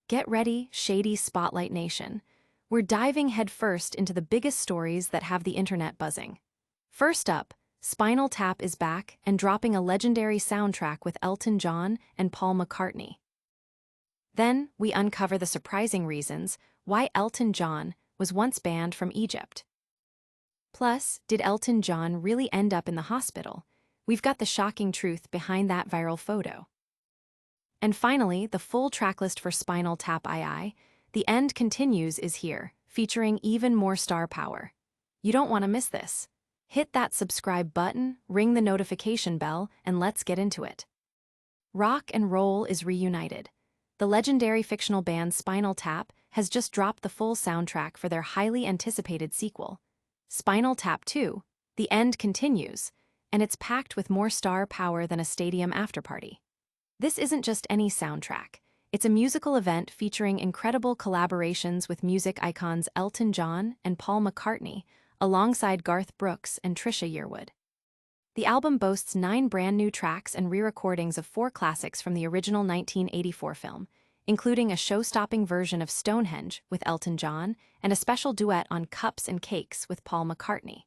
Get ready, Shady Spotlight Nation. We're diving headfirst into the biggest stories that have the internet buzzing. First up, Spinal Tap is back and dropping a legendary soundtrack with Elton John and Paul McCartney. Then, we uncover the surprising reasons why Elton John was once banned from Egypt. Plus, did Elton John really end up in the hospital? We've got the shocking truth behind that viral photo. And finally, the full tracklist for Spinal Tap II, The End Continues, is here, featuring even more star power. You don't want to miss this. Hit that subscribe button, ring the notification bell, and let's get into it. Rock and roll is reunited. The legendary fictional band Spinal Tap has just dropped the full soundtrack for their highly anticipated sequel, Spinal Tap II, The End Continues, and it's packed with more star power than a stadium afterparty. This isn't just any soundtrack. It's a musical event featuring incredible collaborations with music icons Elton John and Paul McCartney, alongside Garth Brooks and Trisha Yearwood. The album boasts 9 brand new tracks and re-recordings of 4 classics from the original 1984 film, including a show-stopping version of Stonehenge with Elton John and a special duet on Cups and Cakes with Paul McCartney.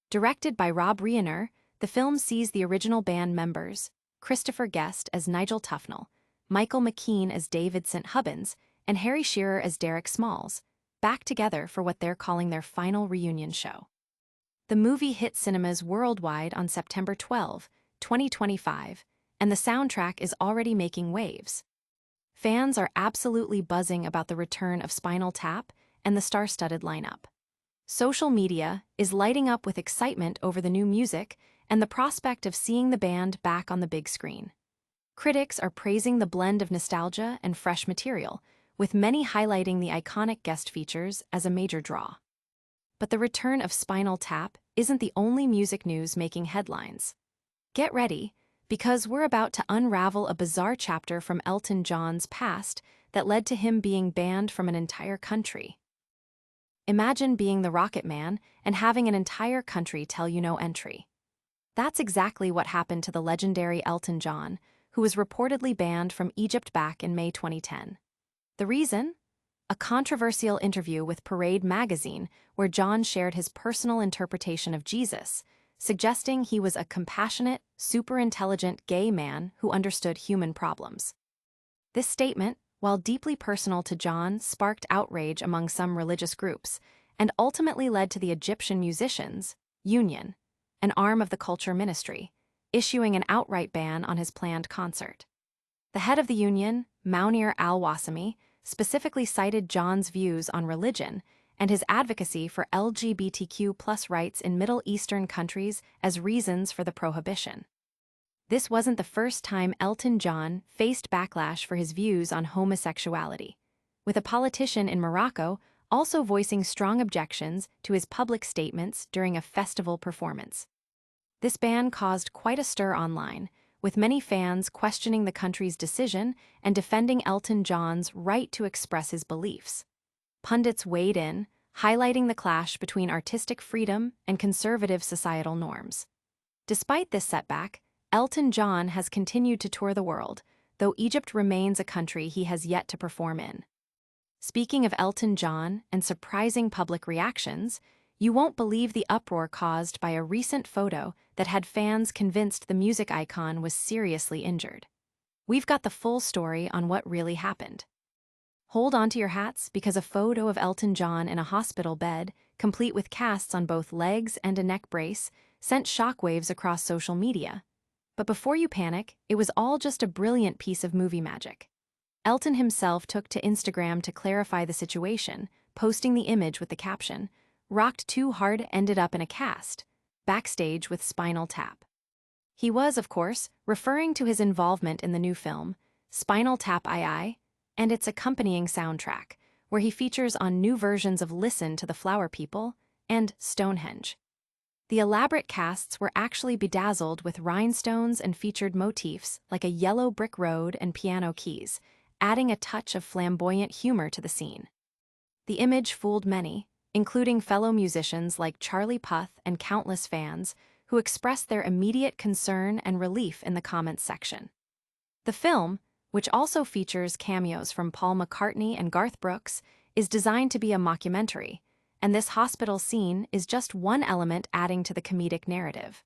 Directed by Rob Reiner, the film sees the original band members, Christopher Guest as Nigel Tufnell, Michael McKean as David St. Hubbins, and Harry Shearer as Derek Smalls, back together for what they're calling their final reunion show. The movie hit cinemas worldwide on September 12, 2025, and the soundtrack is already making waves. Fans are absolutely buzzing about the return of Spinal Tap and the star-studded lineup. Social media is lighting up with excitement over the new music and the prospect of seeing the band back on the big screen. Critics are praising the blend of nostalgia and fresh material, with many highlighting the iconic guest features as a major draw. But the return of Spinal Tap isn't the only music news making headlines. Get ready, because we're about to unravel a bizarre chapter from Elton John's past that led to him being banned from an entire country. Imagine being the Rocket Man and having an entire country tell you no entry. That's exactly what happened to the legendary Elton John, who was reportedly banned from Egypt back in May 2010. The reason? A controversial interview with Parade magazine where John shared his personal interpretation of Jesus, suggesting he was a compassionate, super-intelligent gay man who understood human problems. This statement, while deeply personal to John, sparked outrage among some religious groups and ultimately led to the Egyptian Musicians Union, an arm of the Culture Ministry, issuing an outright ban on his planned concert. The head of the union, Mounir al-Wasimi, specifically cited John's views on religion and his advocacy for LGBTQ+ rights in Middle Eastern countries as reasons for the prohibition. This wasn't the first time Elton John faced backlash for his views on homosexuality, with a politician in Morocco also voicing strong objections to his public statements during a festival performance. This ban caused quite a stir online, with many fans questioning the country's decision and defending Elton John's right to express his beliefs. Pundits weighed in, highlighting the clash between artistic freedom and conservative societal norms. Despite this setback, Elton John has continued to tour the world, though Egypt remains a country he has yet to perform in. Speaking of Elton John and surprising public reactions, you won't believe the uproar caused by a recent photo that had fans convinced the music icon was seriously injured. We've got the full story on what really happened. Hold on to your hats because a photo of Elton John in a hospital bed, complete with casts on both legs and a neck brace, sent shockwaves across social media. But before you panic, it was all just a brilliant piece of movie magic. Elton himself took to Instagram to clarify the situation, posting the image with the caption, "Rocked too hard, ended up in a cast, backstage with Spinal Tap." He was, of course, referring to his involvement in the new film, Spinal Tap II, and its accompanying soundtrack, where he features on new versions of Listen to the Flower People and Stonehenge. The elaborate casts were actually bedazzled with rhinestones and featured motifs like a yellow brick road and piano keys, adding a touch of flamboyant humor to the scene. The image fooled many, including fellow musicians like Charlie Puth and countless fans who expressed their immediate concern and relief in the comments section. The film, which also features cameos from Paul McCartney and Garth Brooks, is designed to be a mockumentary, and this hospital scene is just one element adding to the comedic narrative.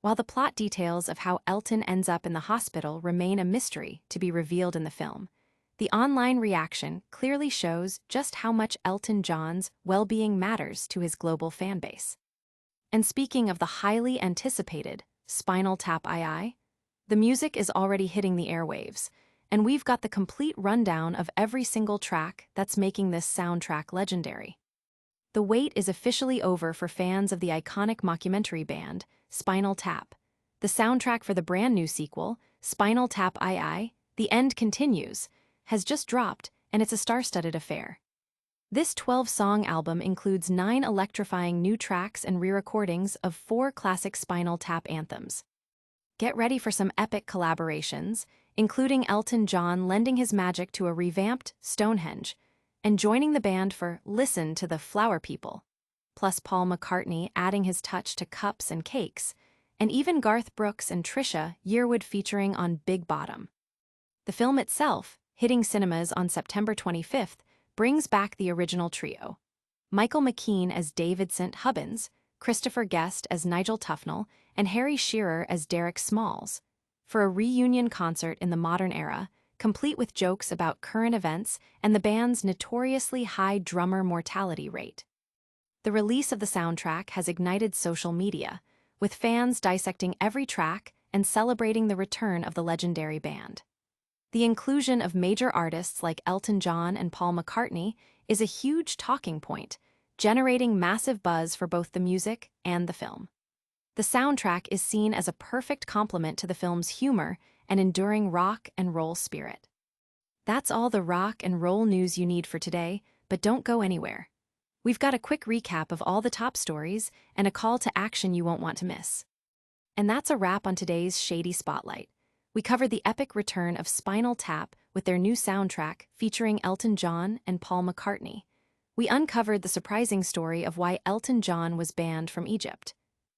While the plot details of how Elton ends up in the hospital remain a mystery to be revealed in the film, the online reaction clearly shows just how much Elton John's well-being matters to his global fanbase. And speaking of the highly anticipated Spinal Tap II, the music is already hitting the airwaves, and we've got the complete rundown of every single track that's making this soundtrack legendary. The wait is officially over for fans of the iconic mockumentary band, Spinal Tap. The soundtrack for the brand new sequel, Spinal Tap II, The End Continues, has just dropped, and it's a star-studded affair. This 12-song album includes 9 electrifying new tracks and re-recordings of 4 classic Spinal Tap anthems. Get ready for some epic collaborations, including Elton John lending his magic to a revamped Stonehenge, and joining the band for Listen to the Flower People, plus Paul McCartney adding his touch to Cups and Cakes, and even Garth Brooks and Trisha Yearwood featuring on Big Bottom. The film itself, hitting cinemas on September 25th, brings back the original trio. Michael McKean as David St. Hubbins, Christopher Guest as Nigel Tufnell, and Harry Shearer as Derek Smalls, for a reunion concert in the modern era, complete with jokes about current events and the band's notoriously high drummer mortality rate. The release of the soundtrack has ignited social media, with fans dissecting every track and celebrating the return of the legendary band. The inclusion of major artists like Elton John and Paul McCartney is a huge talking point, generating massive buzz for both the music and the film. The soundtrack is seen as a perfect complement to the film's humor and enduring rock and roll spirit. That's all the rock and roll news you need for today, but don't go anywhere. We've got a quick recap of all the top stories and a call to action you won't want to miss. And that's a wrap on today's Shady Spotlight. We covered the epic return of Spinal Tap with their new soundtrack featuring Elton John and Paul McCartney. We uncovered the surprising story of why Elton John was banned from Egypt.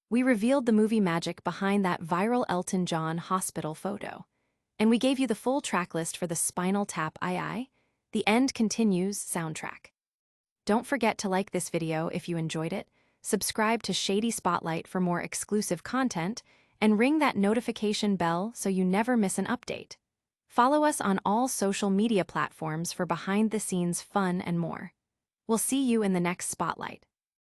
We revealed the movie magic behind that viral Elton John hospital photo. And we gave you the full track list for the Spinal Tap II, The End Continues soundtrack. Don't forget to like this video if you enjoyed it, subscribe to Shady Spotlight for more exclusive content, and ring that notification bell so you never miss an update. Follow us on all social media platforms for behind-the-scenes fun and more. We'll see you in the next Spotlight.